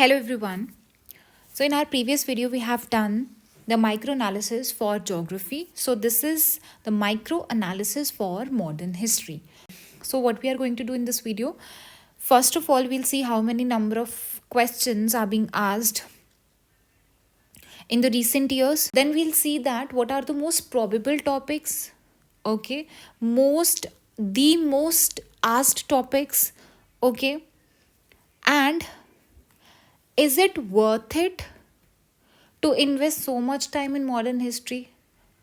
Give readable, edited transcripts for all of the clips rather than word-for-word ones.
Hello everyone. So in our previous video we have done the microanalysis for geography. So this is the microanalysis for modern history. So what we are going to do in this video, first of all we'll see how many number of questions are being asked in the recent years. Then we'll see that what are the most probable topics, okay, the most asked topics, okay, and is it worth it to invest so much time in modern history,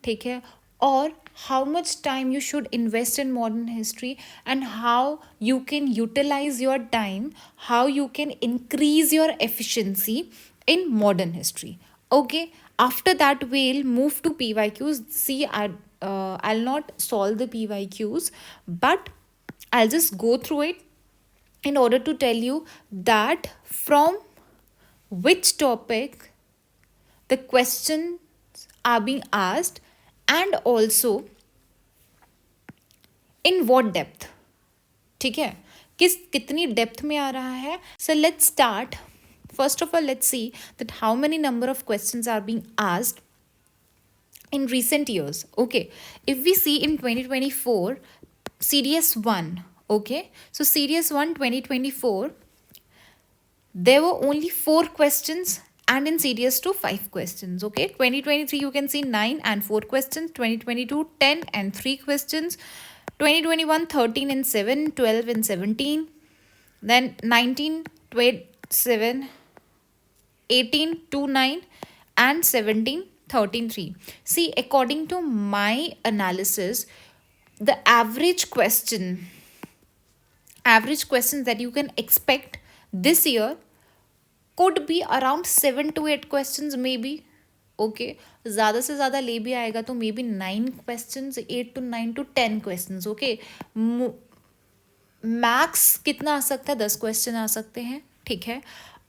ठीक है, or how much time you should invest in modern history and how you can utilize your time, how you can increase your efficiency in modern history. Okay, after that we'll move to pyqs. See, I'll not solve the pyqs, but I'll just go through it in order to tell you that from which topic the questions are being asked and also in what depth. ठीक है, कितनी depth में आ रहा है. So let's start. First of all, let's see that how many number of questions are being asked in recent years. Okay, if we see in 2024 CDS 1, okay, so CDS 1 2024 there were only 4 questions, and in CDS 2 5 questions. Okay, 2023 you can see 9 and 4 questions, 2022 10 and 3 questions, 2021 13 and 7, 12 and 17, then 19 7, 18 2 9 and 17 13 3. See, according to my analysis, the average questions that you can expect this year could be around 7 to 8 questions maybe. Okay, ज़्यादा से ज़्यादा ले भी आएगा तो may be 9 questions, 8 to 9 to 10 questions. Okay, max कितना आ सकता है, 10 क्वेश्चन आ सकते हैं. ठीक है,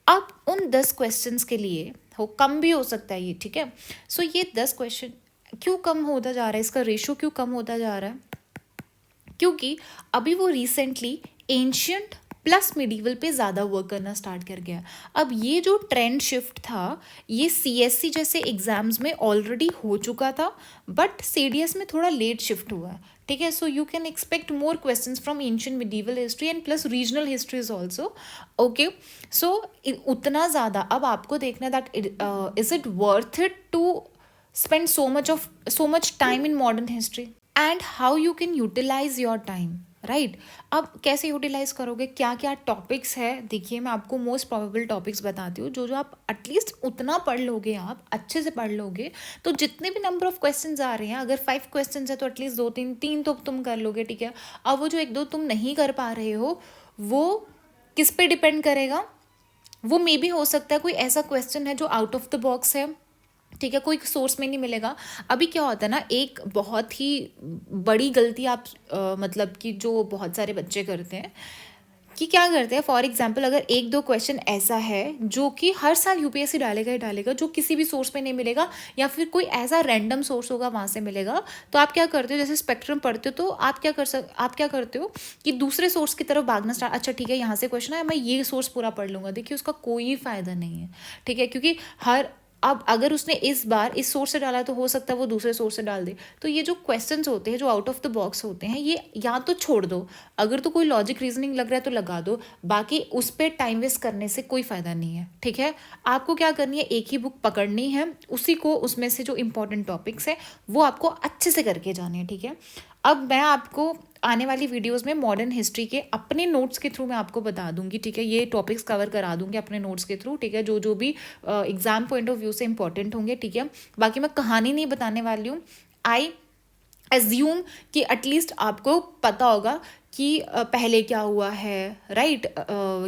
अब उन 10 क्वेश्चंस के लिए कम भी हो सकता है ये. ठीक है, सो ये 10 क्वेश्चन क्यों कम होता जा रहा है, इसका रेशो क्यों कम होता जा रहा है, क्योंकि अभी वो रिसेंटली एंशियंट प्लस मिडीवल पे ज़्यादा वर्क करना स्टार्ट कर गया. अब ये जो ट्रेंड शिफ्ट था ये CSC जैसे एग्जाम्स में ऑलरेडी हो चुका था, बट CDS में थोड़ा लेट शिफ्ट हुआ है. ठीक है, so you can expect more questions from ancient medieval history and plus regional histories also. Okay, so उतना ज़्यादा अब आपको देखना that is it worth it to spend so much time in modern history and how you can utilize your time, right. अब कैसे utilise करोगे, क्या क्या टॉपिक्स है, देखिए मैं आपको मोस्ट प्रोबेबल टॉपिक्स बताती हूँ जो जो आप एटलीस्ट उतना पढ़ लोगे, आप अच्छे से पढ़ लोगे तो जितने भी नंबर ऑफ क्वेश्चंस आ रहे हैं, अगर 5 क्वेश्चंस है तो एटलीस्ट 2 3 तो तुम कर लोगे. ठीक है, अब वो जो 1 2 तुम नहीं कर पा रहे हो वो किस पे डिपेंड करेगा. वो मे भी हो सकता है कोई ऐसा क्वेश्चन है जो आउट ऑफ द बॉक्स है. ठीक है, कोई सोर्स में नहीं मिलेगा. अभी क्या होता है ना, एक बहुत ही बड़ी गलती आप मतलब कि जो बहुत सारे बच्चे करते हैं कि क्या करते हैं, फॉर एग्जांपल अगर 1 2 क्वेश्चन ऐसा है जो कि हर साल UPSC डालेगा ही डालेगा, जो किसी भी सोर्स में नहीं मिलेगा या फिर कोई ऐसा रैंडम सोर्स होगा वहाँ से मिलेगा, तो आप क्या करते हो, जैसे स्पेक्ट्रम पढ़ते हो तो आप क्या करते हो कि दूसरे सोर्स की तरफ भागना स्टार्ट. अच्छा ठीक है, यहाँ से क्वेश्चन है, मैं ये सोर्स पूरा पढ़ लूँगा. देखिए उसका कोई फ़ायदा नहीं है. ठीक है, क्योंकि अब अगर उसने इस बार इस सोर्स से डाला तो हो सकता है वो दूसरे सोर्स से डाल दे. तो ये जो क्वेश्चंस होते हैं जो आउट ऑफ द बॉक्स होते हैं, ये या तो छोड़ दो, अगर तो कोई लॉजिक रीजनिंग लग रहा है तो लगा दो, बाकी उस पर टाइम वेस्ट करने से कोई फ़ायदा नहीं है. ठीक है, आपको क्या करनी है, एक ही बुक पकड़नी है, उसी को उसमें से जो इंपॉर्टेंट टॉपिक्स है वो आपको अच्छे से करके जाने हैं. ठीक है, अब मैं आपको आने वाली वीडियोस में मॉडर्न हिस्ट्री के अपने नोट्स के थ्रू मैं आपको बता दूंगी. ठीक है, ये टॉपिक्स कवर करा दूंगी अपने नोट्स के थ्रू. ठीक है, जो जो भी एग्जाम पॉइंट ऑफ व्यू से इंपॉर्टेंट होंगे. ठीक है, बाकी मैं कहानी नहीं बताने वाली हूँ. आई एज्यूम कि एटलीस्ट आपको पता होगा कि पहले क्या हुआ है, राइट.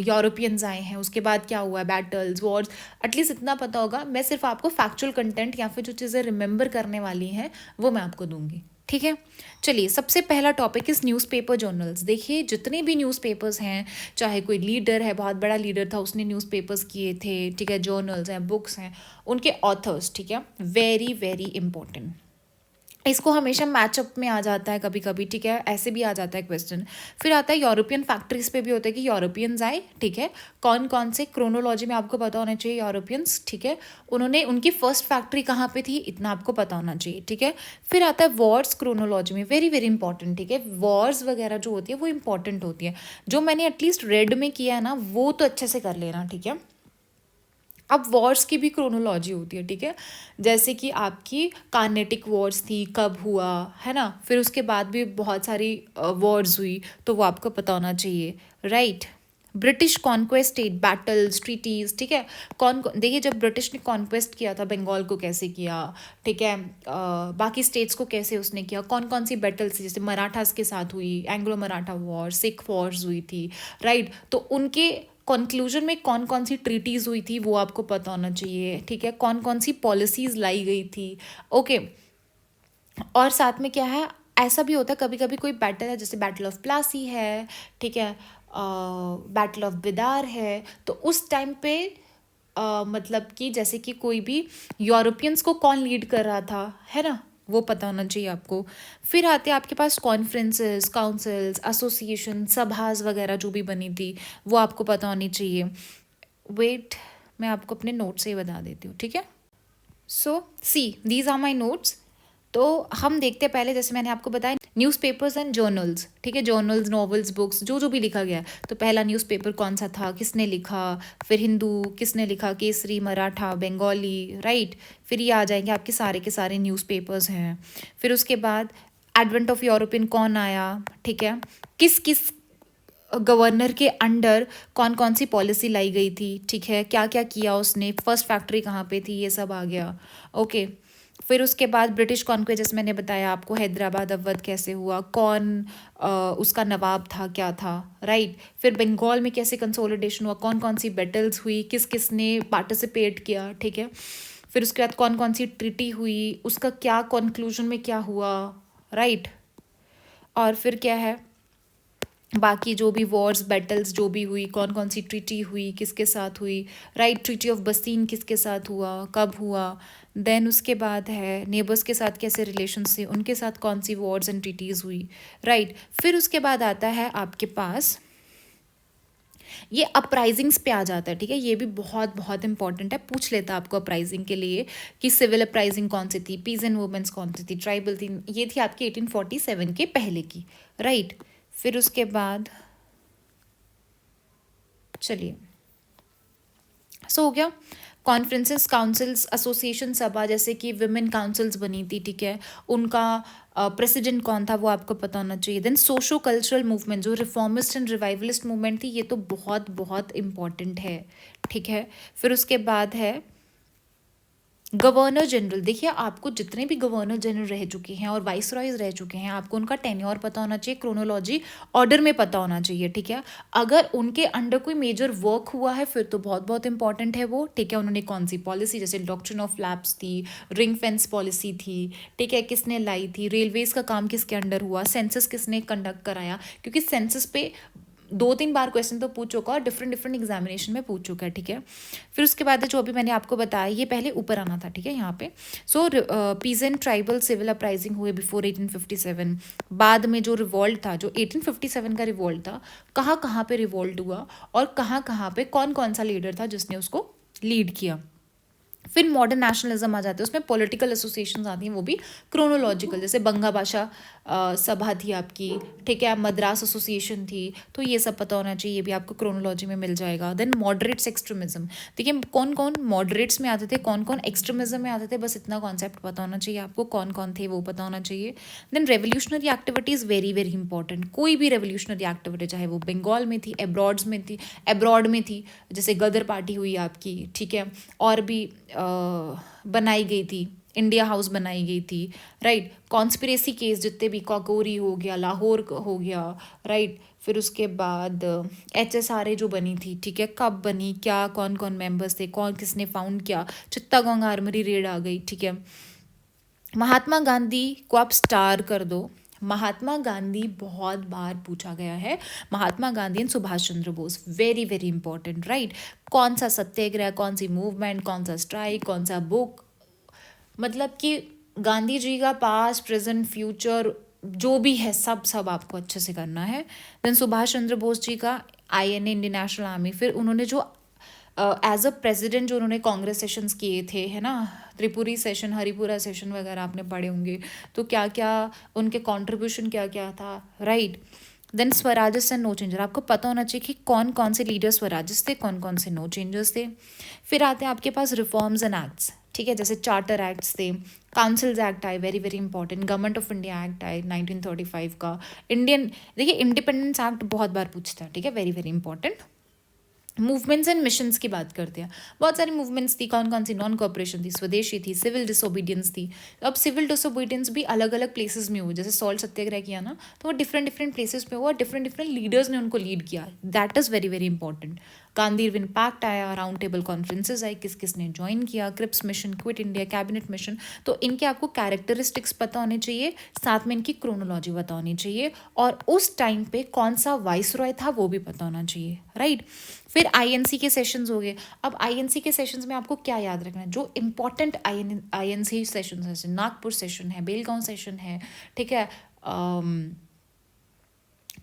यूरोपियंस आए हैं, उसके बाद क्या हुआ है, बैटल्स वॉर्स, एटलीस्ट इतना पता होगा. मैं सिर्फ आपको फैक्चुअल कंटेंट या फिर जो चीज़ें रिमेंबर करने वाली हैं वो मैं आपको दूंगी. ठीक है, चलिए सबसे पहला टॉपिक इस न्यूज़पेपर जर्नल्स. देखिए जितने भी न्यूज़पेपर्स हैं, चाहे कोई लीडर है, बहुत बड़ा लीडर था, उसने न्यूज़पेपर्स किए थे, ठीक है, जर्नल्स हैं, बुक्स हैं, उनके ऑथर्स, ठीक है, वेरी वेरी इंपॉर्टेंट. इसको हमेशा मैचअप में आ जाता है कभी कभी, ठीक है, ऐसे भी आ जाता है क्वेश्चन। फिर आता है यूरोपियन फैक्ट्रीज पे भी होता है कि यूरोपियंस आए, ठीक है, कौन कौन से, क्रोनोलॉजी में आपको पता होना चाहिए यूरोपियंस, ठीक है, उन्होंने उनकी फर्स्ट फैक्ट्री कहाँ पे थी, इतना आपको पता होना चाहिए, ठीक है। फिर आता है वॉर्स क्रोनोलॉजी में, वेरी वेरी इंपॉर्टेंट, ठीक है, वॉर्स वगैरह जो होती है वो इंपॉर्टेंट होती है। जो मैंने एटलीस्ट रेड में किया है ना वो तो अच्छे से कर लेना, ठीक है। अब वॉर्स की भी क्रोनोलॉजी होती है, ठीक है, जैसे कि आपकी कार्नेटिक वॉर्स थी, कब हुआ, है ना, फिर उसके बाद भी बहुत सारी वॉर्स हुई, तो वो आपको पता होना चाहिए, right. British conquest state battles treaties, ठीक है, कौन देखिए जब ब्रिटिश ने कॉन्क्वेस्ट किया था बंगाल को कैसे किया, ठीक है, बाकी स्टेट्स को कैसे उसने किया, कौन कौन सी बैटल्स थी, जैसे मराठास के साथ हुई, Anglo Maratha war, Sikh Wars हुई थी, राइट, तो उनके कंक्लूजन में कौन कौन सी ट्रीटीज हुई थी वो आपको पता होना चाहिए, ठीक है, कौन कौन सी पॉलिसीज लाई गई थी, ओके। और साथ में क्या है, ऐसा भी होता है कभी कभी कोई बैटल है, जैसे बैटल ऑफ प्लासी है, ठीक है, बैटल ऑफ बिदार है, तो उस टाइम पे मतलब कि जैसे कि कोई भी यूरोपियंस को कौन लीड कर रहा था, है ना, वो पता होना चाहिए आपको। फिर आते हैं आपके पास कॉन्फ्रेंसेस, काउंसिल्स, एसोसिएशन, सभाज वगैरह जो भी बनी थी वो आपको पता होनी चाहिए। वेट, मैं आपको अपने नोट से ही बता देती हूँ, ठीक है। So see these are my notes. तो हम देखते हैं पहले, जैसे मैंने आपको बताया, न्यूज़पेपर्स एंड जर्नल्स, ठीक है, जर्नल्स, नॉवेल्स, बुक्स, जो जो भी लिखा गया है। तो पहला न्यूज़पेपर कौन सा था, किसने लिखा, फिर हिंदू किसने लिखा, केसरी, मराठा, बंगाली, राइट। फिर ये आ जाएंगे आपके सारे के सारे न्यूज़पेपर्स हैं। फिर उसके बाद एडवेंट ऑफ यूरोपियन कौन आया, ठीक है, किस किस गवर्नर के अंडर कौन कौन सी पॉलिसी लाई गई थी, ठीक है, क्या क्या किया उसने, फर्स्ट फैक्ट्री कहाँ पे थी, ये सब आ गया, ओके। फिर उसके बाद ब्रिटिश कॉन्क्वेस्ट, जैसे मैंने बताया आपको, हैदराबाद अवध कैसे हुआ, कौन उसका नवाब था, क्या था, राइट। फिर बंगाल में कैसे कंसोलिडेशन हुआ, कौन कौन सी बैटल्स हुई, किस किस ने पार्टिसिपेट किया, ठीक है। फिर उसके बाद कौन कौन सी ट्रीटी हुई, उसका क्या कंक्लूजन में क्या हुआ, राइट। और फिर क्या है, बाकी जो भी वॉर्स बैटल्स जो भी हुई, कौन कौन सी ट्रीटी हुई, किसके साथ हुई, राइट, ट्रीटी ऑफ बस्तीन किसके साथ हुआ, कब हुआ। देन उसके बाद है नेबर्स के साथ कैसे रिलेशंस थे, उनके साथ कौन सी वॉर्स एंड ट्रीटीज़ हुई, राइट। फिर उसके बाद आता है आपके पास ये अपराइजिंग्स पे आ जाता है, ठीक है, ये भी बहुत बहुत इंपॉर्टेंट है, पूछ लेता है आपको अपराइजिंग के लिए कि सिविल अपराइजिंग कौन सी थी, पीस एंड वुमेन्स कौन सी थी, ट्राइबल थी, ये थी आपकी 1847 के पहले की, राइट। फिर उसके बाद चलिए, सो हो गया, कॉन्फ्रेंसेस, काउंसिल्स, एसोसिएशन, सभा, जैसे कि विमेन काउंसिल्स बनी थी, ठीक है, उनका प्रेसिडेंट कौन था वो आपको पता होना चाहिए। देन सोशो कल्चरल मूवमेंट, जो रिफॉर्मिस्ट एंड रिवाइवलिस्ट मूवमेंट थी, ये तो बहुत बहुत इंपॉर्टेंट है, ठीक है। फिर उसके बाद है गवर्नर जनरल, देखिए आपको जितने भी गवर्नर जनरल रह चुके हैं और वाइस रॉयज रह चुके हैं, आपको उनका टेन्योर पता होना चाहिए, क्रोनोलॉजी ऑर्डर में पता होना चाहिए, ठीक है। अगर उनके अंडर कोई मेजर वर्क हुआ है फिर तो बहुत बहुत इंपॉर्टेंट है वो, ठीक है, उन्होंने कौन सी पॉलिसी, जैसे डॉक्ट्रिन ऑफ लैप्स थी, रिंग फेंस पॉलिसी थी, ठीक है, किसने लाई थी, रेलवेज का काम किसके अंडर हुआ, सेंसस किसने कंडक्ट कराया, क्योंकि सेंसस पे 2-3 बार क्वेश्चन तो पूछ चुका और डिफरेंट डिफरेंट एग्जामिनेशन में पूछ चुका है, ठीक है। फिर उसके बाद जो अभी मैंने आपको बताया, ये पहले ऊपर आना था, ठीक है, यहाँ पे। सो पीजेंट ट्राइबल सिविल अपराइजिंग हुए बिफोर 1857, बाद में जो रिवॉल्ट था, जो 1857 का रिवॉल्ट था, कहाँ पे रिवॉल्ट हुआ और कहाँ पे कौन कौन सा लीडर था जिसने उसको लीड किया। फिर मॉडर्न नेशनलिज्म आ जाते हैं, उसमें पॉलिटिकल एसोसिएशंस आती हैं, वो भी क्रोनोलॉजिकल, जैसे बंगा भाषा सभा थी आपकी, ठीक है, मद्रास एसोसिएशन थी, तो ये सब पता होना चाहिए, ये भी आपको क्रोनोलॉजी में मिल जाएगा। देन मॉडरेट्स एक्सट्रीमिज्म, देखिए कौन कौन मॉडरेट्स में आते थे, कौन कौन एक्सट्रीमिज्म में आते थे, बस इतना कॉन्सेप्ट पता होना चाहिए आपको, कौन कौन थे वो पता होना चाहिए। Then revolutionary activities, very very important, कोई भी रेवोल्यूशनरी एक्टिविटी चाहे वो बंगाल में थी, एब्रॉड में थी, जैसे गदर पार्टी हुई आपकी, ठीक है, और भी बनाई गई थी, इंडिया हाउस बनाई गई थी, राइट। कॉन्स्पिरेसी केस जितने भी, काकोरी हो गया, लाहौर हो गया, राइट। फिर उसके बाद HSRA जो बनी थी, ठीक है, कब बनी, क्या, कौन कौन मेंबर्स थे, कौन किसने फाउंड किया, चित्तागोंग आर्मरी रेड आ गई, ठीक है। महात्मा गांधी को आप स्टार कर दो, महात्मा गांधी बहुत बार पूछा गया है, Mahatma Gandhi and Subhash Chandra Bose, very very important, right. कौन सा सत्याग्रह, कौन सी मूवमेंट, कौन सा स्ट्राइक, कौन सा बुक, मतलब कि गांधी जी का पास्ट प्रेजेंट फ्यूचर जो भी है सब सब आपको अच्छे से करना है। देन सुभाष चंद्र बोस जी का INA, इंडियन नेशनल आर्मी, फिर उन्होंने जो एज अ प्रेसिडेंट जो उन्होंने कांग्रेस सेशंस किए थे, है ना, त्रिपुरी सेशन, हरिपुरा सेशन वगैरह आपने पढ़े होंगे, तो क्या क्या उनके कंट्रीब्यूशन क्या क्या था, right. Then Swarajists and no changer, आपको पता होना चाहिए कि कौन कौन से लीडर स्वराजस थे, कौन कौन से नो चेंजर्स थे। फिर आते हैं आपके पास रिफॉर्म्स एंड एक्ट्स, ठीक है, जैसे चार्टर एक्ट्स थे, काउंसिल्स एक्ट आए, very very important, government of India act आए 1935 का, इंडियन, देखिए इंडिपेंडेंस एक्ट बहुत बार पूछता है, ठीक है, very very important. Movements and missions की बात करते हैं, बहुत सारी मूवमेंट्स थी, कौन कौन सी, नॉन कॉपरेशन थी, स्वदेशी थी, सिविल डिसोबीडियंस थी। अब सिविल डिसोबीडियंस भी अलग अलग प्लेसेस में हुई, जैसे सॉल्ट सत्याग्रह किया ना, तो वो डिफरेंट डिफरेंट प्लेसेस पे हुआ, डिफरेंट डिफरेंट लीडर्स ने उनको लीड किया, that is very very important. Gandhi Irwin pact आया, राउंड टेबल कॉन्फ्रेंसेज आई, किस किस ने ज्वाइन किया, Cripps mission, quit India, cabinet mission, तो इनके आपको कैरेक्टरिस्टिक्स पता होने चाहिए, साथ में इनकी क्रोनोलॉजी पता होनी चाहिए, और उस टाइम पे कौन सा वाइस रॉय था वो भी पता होना चाहिए, राइट। फिर INC के सेशंस हो गए। अब INC के सेशंस में आपको क्या याद रखना है, जो इंपॉर्टेंट INC सेशंस है, जैसे नागपुर सेशन है, बेलगांव सेशन है, ठीक है,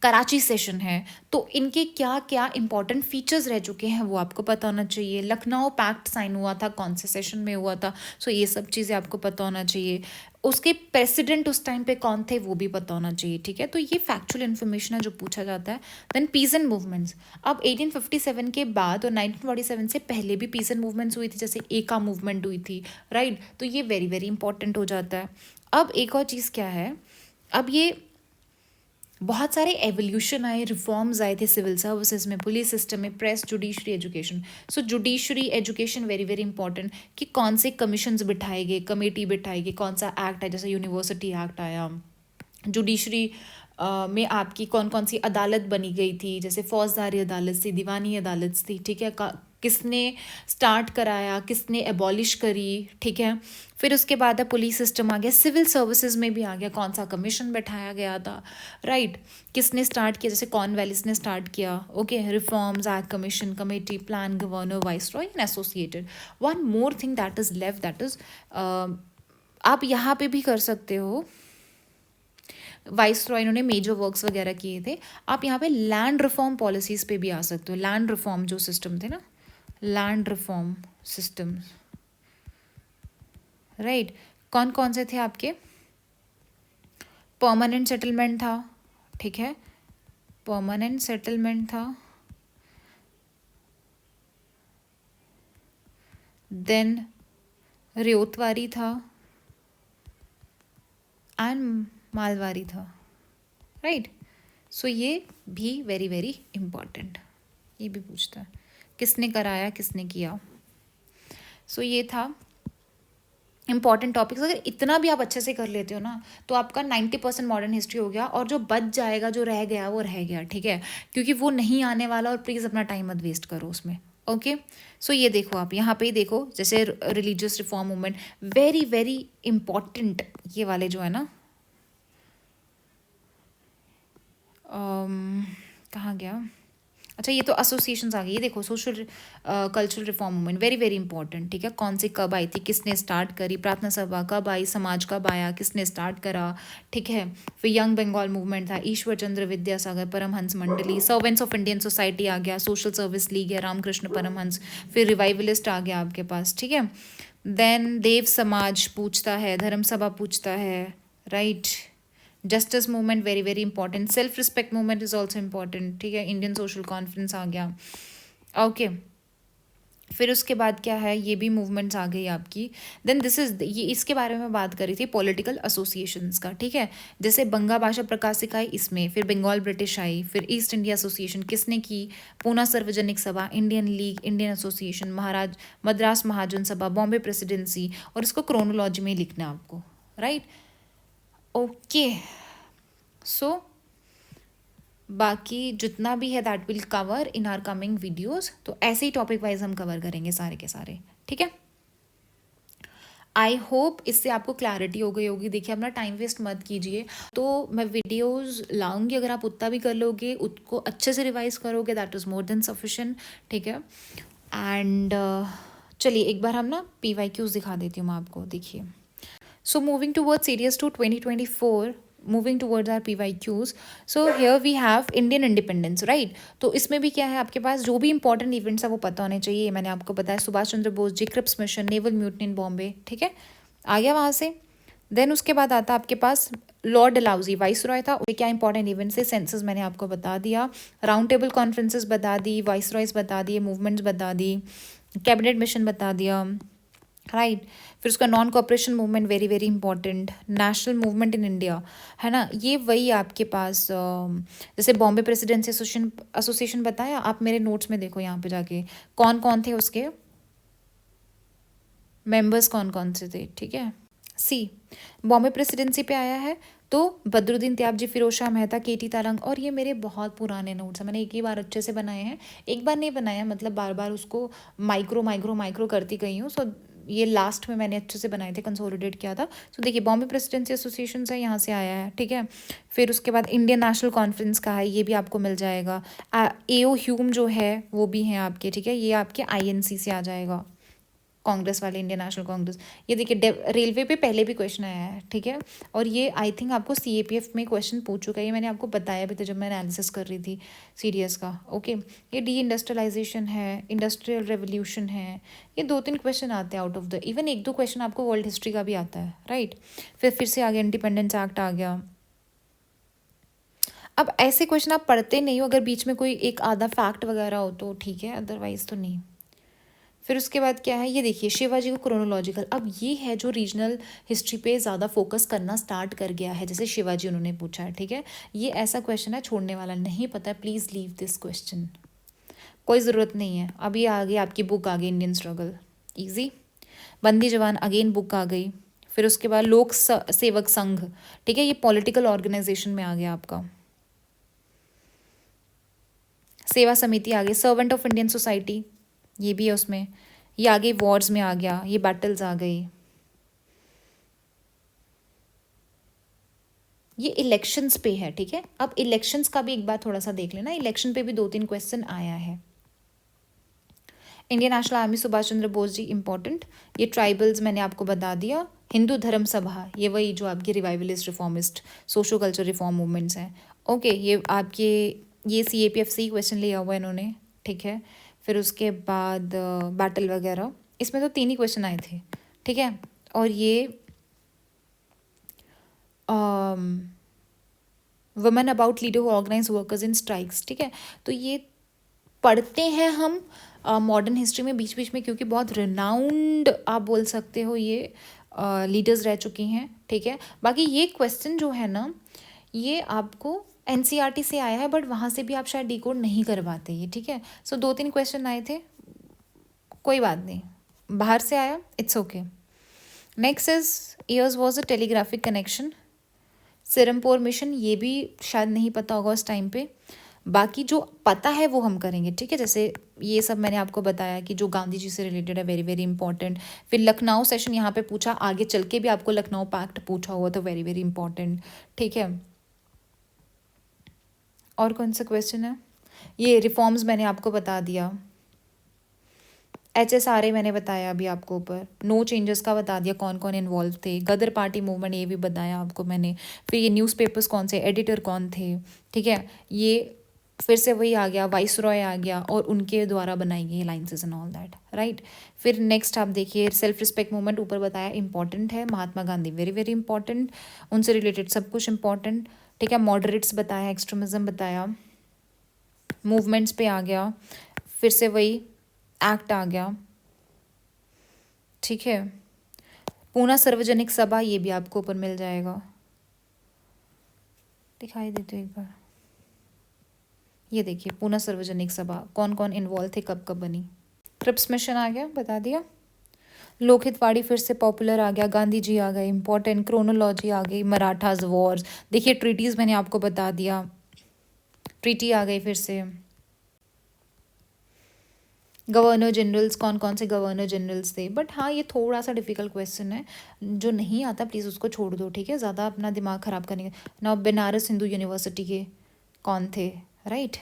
कराची सेशन है, तो इनके क्या क्या इंपॉर्टेंट फीचर्स रह चुके हैं वो आपको पता होना चाहिए। लखनऊ पैक्ट साइन हुआ था, कौन से सेशन में हुआ था, सो ये सब चीज़ें आपको पता होना चाहिए। उसके प्रेसिडेंट उस टाइम पे कौन थे वो भी पता होना चाहिए, ठीक है, तो ये फैक्चुअल इन्फॉर्मेशन है जो पूछा जाता है। देन पीस एंड मूवमेंट्स, अब 1857 के बाद और 1947 से पहले भी पीस एंड मूवमेंट्स हुई थी, जैसे एका मूवमेंट हुई थी, राइट, तो ये वेरी वेरी इंपॉर्टेंट हो जाता है। अब एक और चीज़ क्या है, अब ये बहुत सारे एवोल्यूशन आए, रिफॉर्म्स आए थे सिविल सर्विसेज में, पुलिस सिस्टम में, press, judiciary, education. So judiciary education very very important, कि कौन से कमीशंस बिठाए गए, कमेटी बिठाई गई, कौन सा एक्ट है, जैसे यूनिवर्सिटी एक्ट आया। जुडिशरी में आपकी कौन कौन सी अदालत बनी गई थी, जैसे फौजदारी अदालत थी, दीवानी अदालत थी, ठीक है, किसने स्टार्ट कराया, किसने एबॉलिश करी, ठीक है। फिर उसके बाद पुलिस सिस्टम आ गया, सिविल सर्विसेज में भी आ गया, कौन सा कमीशन बैठाया गया था, राइट, किसने स्टार्ट किया, जैसे कॉर्नवालिस ने स्टार्ट किया, okay, reforms act, commission, committee, plan, governor, vice Roy and associated. One more thing that is left, that is आप यहाँ पे भी कर सकते हो, वाइस रॉय इन्होंने मेजर वर्क्स वगैरह किए थे, आप यहाँ पे लैंड रिफॉर्म पॉलिसीज़ पे भी आ सकते हो। लैंड रिफॉर्म जो सिस्टम थे ना, लैंड रिफॉर्म सिस्टम, राइट, कौन कौन से थे आपके, परमानेंट सेटलमेंट था, ठीक है, परमानेंट सेटलमेंट था, देन रियोतवारी था एंड मालवारी था, राइट। सो ये भी वेरी वेरी इंपॉर्टेंट, ये भी पूछता है किसने कराया, किसने किया। सो ये था इंपॉर्टेंट टॉपिक्स। अगर इतना भी आप अच्छे से कर लेते हो ना, तो आपका 90% मॉडर्न हिस्ट्री हो गया, और जो बच जाएगा, जो रह गया वो रह गया, ठीक है, क्योंकि वो नहीं आने वाला, और प्लीज़ अपना टाइम मत वेस्ट करो उसमें, ओके। सो ये देखो, आप यहाँ पे ही देखो, जैसे religious reform movement, very very important, ये वाले जो है ना, कहाँ गया, अच्छा ये तो एसोसिएशंस आ गई, ये देखो, social cultural reform movement, very very important, ठीक है, कौन सी कब आई थी, किसने स्टार्ट करी, प्रार्थना सभा कब आई, समाज कब आया, किसने स्टार्ट करा, ठीक है। फिर यंग बंगाल मूवमेंट था, ईश्वर चंद्र विद्यासागर, परमहंस मंडली, सर्वेंट्स ऑफ इंडियन सोसाइटी आ गया, सोशल सर्विस लीग है, रामकृष्ण परमहंस, फिर रिवाइवलिस्ट आ गया आपके पास, ठीक है। देन देव समाज पूछता है, धर्म सभा पूछता है, right. Justice movement very very important, self respect movement is also important, ठीक है, इंडियन सोशल कॉन्फ्रेंस आ गया, ओके। फिर उसके बाद क्या है, ये भी मूवमेंट्स आ गई आपकी। देन दिस इज, ये इसके बारे में बात करी थी पॉलिटिकल एसोसिएशंस का, ठीक है, जैसे बंगा भाषा प्रकाशिका आई इसमें, फिर बंगाल ब्रिटिश आई, फिर ईस्ट इंडिया एसोसिएशन किसने की, Poona Sarvajanik Sabha, Indian league, Indian association, Madras Mahajan Sabha, Bombay presidency, और इसको क्रोनोलॉजी में लिखना है आपको, राइट, ओके। सो बाकी जितना भी है that will cover in are coming videos, तो ऐसे ही टॉपिक वाइज हम कवर करेंगे सारे के सारे, ठीक है। आई होप इससे आपको क्लैरिटी हो गई होगी। देखिए अपना टाइम वेस्ट मत कीजिए, तो मैं वीडियोस लाऊंगी, अगर आप उतना भी कर लोगे, उसको अच्छे से रिवाइज करोगे, that is more than sufficient, ठीक है। एंड चलिए एक बार हम ना PYQs दिखा देती हूँ मैं आपको, देखिए। So moving towards series 2 2024, moving towards our PYQs. So here we have Indian independence, right? तो इसमें भी क्या है, आपके पास जो भी इंपॉर्टेंट इवेंट्स है वो पता होने चाहिए. मैंने आपको बताया Subhash Chandra Bose ji, Cripps mission, naval mutiny इन बॉम्बे, ठीक है, आ गया वहाँ से. देन उसके बाद आता आपके पास लॉर्ड डलहौजी वाइस रॉय था. क्या इंपॉर्टेंट इवेंट्स है, सेंसस मैंने आपको बता दिया, राउंड टेबल कॉन्फ्रेंसेस बता दी, वाइस रॉयस बता दिए, मूवमेंट्स बता दी, कैबिनेट मिशन बता दिया, राइट. फिर उसका non cooperation movement very very important, national movement in India, है ना. ये वही आपके पास जैसे बॉम्बे प्रेसिडेंसी एसोसिएशन बताया, आप मेरे नोट्स में देखो यहाँ पे जाके कौन कौन थे उसके मेंबर्स, कौन कौन से थे, ठीक है. सी बॉम्बे प्रेसिडेंसी पे आया है तो बदरुद्दीन त्याबजी, फिरोज शाह मेहता, केटी तारंग. और ये मेरे बहुत पुराने नोट्स हैं, मैंने एक ही बार अच्छे से बनाए हैं, एक बार नहीं बनाया, मतलब बार बार उसको माइक्रो माइक्रो माइक्रो करती गई हूँ. सो ये लास्ट में मैंने अच्छे से बनाए थे, कंसोलिडेट किया था. सो देखिए बॉम्बे प्रेसिडेंसी एसोसिएशन है, यहाँ से आया है, ठीक है. फिर उसके बाद इंडियन नेशनल कॉन्फ्रेंस का है, ये भी आपको मिल जाएगा. एओ ह्यूम जो है वो भी हैं आपके, ठीक है, ये आपके आईएनसी से आ जाएगा, कांग्रेस वाले, इंडियन नेशनल कांग्रेस. ये देखिए रेलवे पे पहले भी क्वेश्चन आया है, ठीक है. और ये आई थिंक आपको सीएपीएफ में क्वेश्चन पूछ चुका है, ये मैंने आपको बताया भी था जब मैं एनालिसिस कर रही थी सीडीएस का. ओके, ये डी इंडस्ट्रियलाइजेशन है, इंडस्ट्रियल रेवोल्यूशन है. ये 2-3 क्वेश्चन आते हैं out of the, even 1-2 question आपको वर्ल्ड हिस्ट्री का भी आता है, राइट. फिर से आ गया इंडिपेंडेंस एक्ट आ गया. अब ऐसे क्वेश्चन आप पढ़ते नहीं हो, अगर बीच में कोई एक आधा फैक्ट वगैरह हो तो ठीक है, अदरवाइज तो नहीं. फिर उसके बाद क्या है, ये देखिए शिवाजी को क्रोनोलॉजिकल. अब ये है जो रीजनल हिस्ट्री पे ज़्यादा फोकस करना स्टार्ट कर गया है, जैसे शिवाजी उन्होंने पूछा है, ठीक है. ये ऐसा क्वेश्चन है छोड़ने वाला नहीं, पता है, प्लीज़ लीव दिस क्वेश्चन, कोई ज़रूरत नहीं है. अभी आ गई आपकी बुक, आ गई इंडियन स्ट्रगल, ईजी. बंदी जवान अगेन बुक आ गई. फिर उसके बाद लोक सेवक संघ, ठीक है, ये पॉलिटिकल ऑर्गेनाइजेशन में आ गया आपका. सेवा समिति आ गई, सर्वेंट ऑफ इंडियन सोसाइटी, ये भी है उसमें. ये आ गई वॉर्स में आ गया, ये बैटल्स आ गई. ये इलेक्शंस पे है, ठीक है. अब इलेक्शंस का भी एक बार थोड़ा सा देख लेना, इलेक्शन पे भी 2-3 क्वेश्चन आया है. Indian national army Subhash Chandra Bose ji important. ये ट्राइबल्स मैंने आपको बता दिया. हिंदू धर्म सभा, ये वही जो आपकी revivalist, reformist, socio culture reform movements हैं. ओके, ये आपके ये CAPF से ही क्वेश्चन लिया हुआ है इन्होंने, ठीक है. फिर उसके बाद बैटल वगैरह, इसमें तो 3 ही क्वेश्चन आए थे, ठीक है. और ये women about leader who organize workers in strikes, ठीक है. तो ये पढ़ते हैं हम मॉडर्न हिस्ट्री में बीच बीच में, क्योंकि बहुत रिनाउंड आप बोल सकते हो ये लीडर्स रह चुकी हैं, ठीक है. बाकी ये क्वेश्चन जो है ना, ये आपको NCERT से आया है, बट वहाँ से भी आप शायद डिकोड नहीं करवाते ये, ठीक है. सो 2-3 क्वेश्चन आए थे, कोई बात नहीं, बाहर से आया, it's okay. Next is years was a telegraphic connection, Serampore mission, ये भी शायद नहीं पता होगा उस टाइम पे. बाकी जो पता है वो हम करेंगे, ठीक है. जैसे ये सब मैंने आपको बताया कि जो गांधी जी से रिलेटेड है, वेरी वेरी इंपॉर्टेंट. फिर लखनऊ सेशन यहाँ पे पूछा, आगे चल के भी आपको लखनऊ पैक्ट पूछा हुआ, तो वेरी वेरी इंपॉर्टेंट, ठीक है. और कौन सा क्वेश्चन है, ये रिफॉर्म्स मैंने आपको बता दिया. HSRA मैंने बताया अभी आपको ऊपर. नो चेंजेस का बता दिया, कौन कौन इन्वॉल्व थे. गदर पार्टी मूवमेंट, ये भी बताया आपको मैंने. फिर ये न्यूज़पेपर्स कौन से, एडिटर कौन थे, ठीक है. ये फिर से वही आ गया, वाइस रॉय आ गया, और उनके द्वारा बनाई गई licence and all that, right. फिर नेक्स्ट आप देखिए सेल्फ रिस्पेक्ट मूवमेंट, ऊपर बताया इंपॉर्टेंट है. Mahatma Gandhi very very important, उनसे रिलेटेड सब कुछ इंपॉर्टेंट, ठीक है. मॉडरेट्स बताया, एक्सट्रीमिज्म बताया, मूवमेंट्स पे आ गया. फिर से वही एक्ट आ गया, ठीक है. पूना सार्वजनिक सभा, ये भी आपको ऊपर मिल जाएगा, दिखाई देते एक बार. ये देखिए पूना सार्वजनिक सभा, कौन कौन इन्वॉल्व थे, कब कब बनी. क्रिप्स मिशन आ गया, बता दिया. लोकहितवाड़ी फिर से पॉपुलर आ गया, गांधी जी आ गए, इंपॉर्टेंट. क्रोनोलॉजी आ गई, मराठाज वॉर्स, देखिए ट्रीटीज़ मैंने आपको बता दिया, ट्रीटी आ गई. फिर से गवर्नर जनरल्स, कौन कौन से गवर्नर जनरल्स थे. बट हाँ, ये थोड़ा सा डिफिकल्ट क्वेश्चन है, जो नहीं आता प्लीज़ उसको छोड़ दो, ठीक है, ज़्यादा अपना दिमाग ख़राब करने ना. बनारस हिंदू यूनिवर्सिटी के कौन थे, राइट,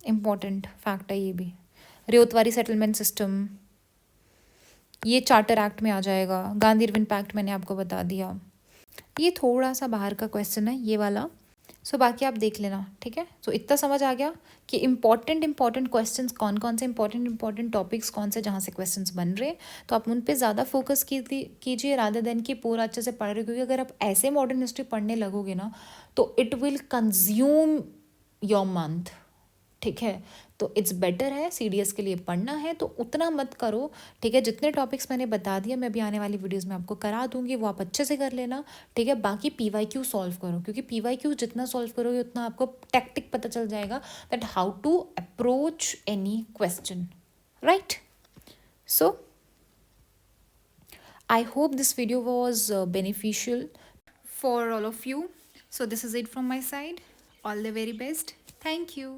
इम्पॉर्टेंट फैक्ट है ये भी. रेवतवारी सेटलमेंट सिस्टम, ये चार्टर एक्ट में आ जाएगा, गांधी इरविन पैक्ट मैंने आपको बता दिया। ये थोड़ा सा बाहर का क्वेश्चन है ये वाला, सो बाकी आप देख लेना, ठीक है। सो इतना समझ आ गया कि इंपॉर्टेंट क्वेश्चंस कौन कौन से, इंपॉर्टेंट टॉपिक्स कौन से जहाँ से क्वेश्चंस बन रहे हैं, तो आप उन पे ज़्यादा फोकस कीजिए रादर देन कि पूरा अच्छे से पढ़ रहे हो, क्योंकि अगर आप ऐसे मॉडर्न हिस्ट्री पढ़ने लगोगे ना तो it will consume your month, ठीक है। तो इट्स बेटर है CDS के लिए पढ़ना है तो उतना मत करो, ठीक है। जितने टॉपिक्स मैंने बता दिया मैं भी आने वाली वीडियोस में आपको करा दूंगी, वो आप अच्छे से कर लेना, ठीक है। बाकी PYQ सॉल्व करो, क्योंकि PYQ जितना सॉल्व करोगे उतना आपको टैक्टिक पता चल जाएगा that how to approach any question, right. So I hope this video was beneficial for all of you. So this is it from my side. All the very best. Thank you.